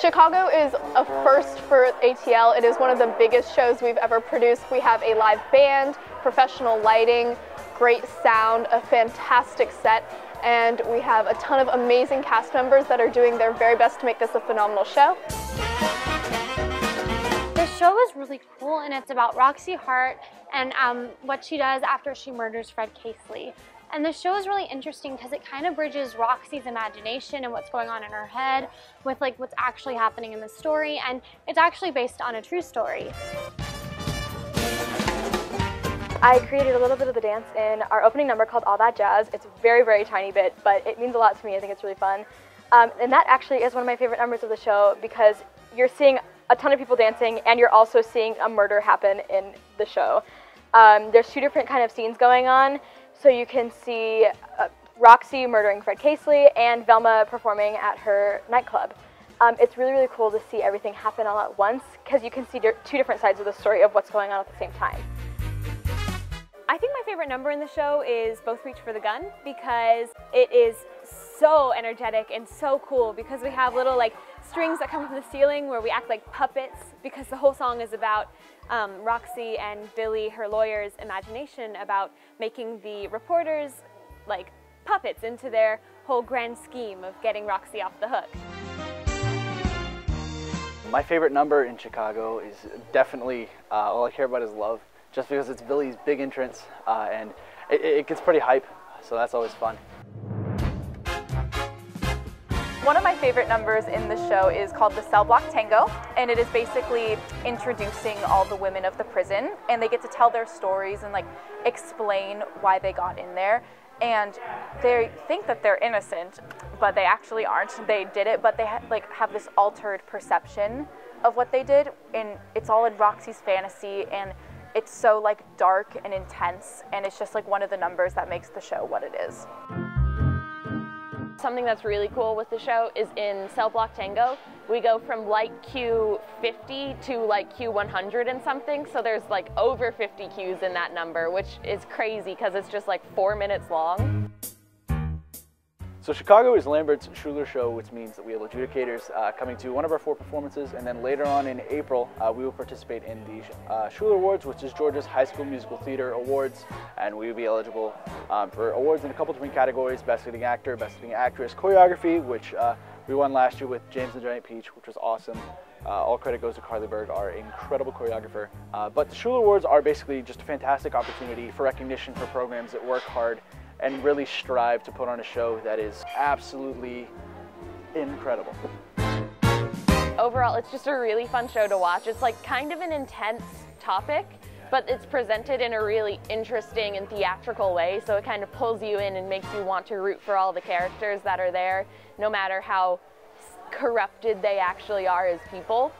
Chicago is a first for ATL. It is one of the biggest shows we've ever produced. We have a live band, professional lighting, great sound, a fantastic set, and we have a ton of amazing cast members that are doing their very best to make this a phenomenal show. The show is really cool, and it's about Roxy Hart and what she does after she murders Fred Casely. And the show is really interesting because it kind of bridges Roxy's imagination and what's going on in her head with like what's actually happening in the story, and it's actually based on a true story. I created a little bit of the dance in our opening number called All That Jazz. It's a very, very tiny bit, but it means a lot to me. I think it's really fun. And that actually is one of my favorite numbers of the show because you're seeing a ton of people dancing and you're also seeing a murder happen in the show. There's two different kind of scenes going on. So you can see Roxy murdering Fred Casely and Velma performing at her nightclub. It's really, really cool to see everything happen all at once because you can see two different sides of the story of what's going on at the same time. I think my favorite number in the show is Both Reach for the Gun because it is so energetic and so cool because we have little like strings that come from the ceiling where we act like puppets because the whole song is about Roxy and Billy, her lawyer's imagination about making the reporters like puppets into their whole grand scheme of getting Roxy off the hook. My favorite number in Chicago is definitely All I Care About Is Love, just because it's Billy's big entrance and it gets pretty hype, so that's always fun. One of my favorite numbers in the show is called the Cell Block Tango, and it is basically introducing all the women of the prison, and they get to tell their stories and like explain why they got in there. And they think that they're innocent, but they actually aren't. They did it, but they have this altered perception of what they did, and it's all in Roxy's fantasy, and it's so like dark and intense, and it's just like one of the numbers that makes the show what it is. Something that's really cool with the show is in Cell Block Tango, we go from light Q 50 to like Q 100 and something, so there's like over 50 Qs in that number, which is crazy because it's just like 4 minutes long. So Chicago is Lambert's Schuler show, which means that we have adjudicators coming to one of our 4 performances, and then later on in April, we will participate in the Schuler Awards, which is Georgia's High School Musical Theater Awards, and we will be eligible for awards in a couple different categories: Best Leading Actor, Best Leading Actress, Choreography, which we won last year with James and the Giant Peach, which was awesome. All credit goes to Carly Berg, our incredible choreographer. But the Schuler Awards are basically just a fantastic opportunity for recognition for programs that work hard and really strive to put on a show that is absolutely incredible. Overall, it's just a really fun show to watch. It's like kind of an intense topic, but it's presented in a really interesting and theatrical way, so it kind of pulls you in and makes you want to root for all the characters that are there, no matter how corrupted they actually are as people.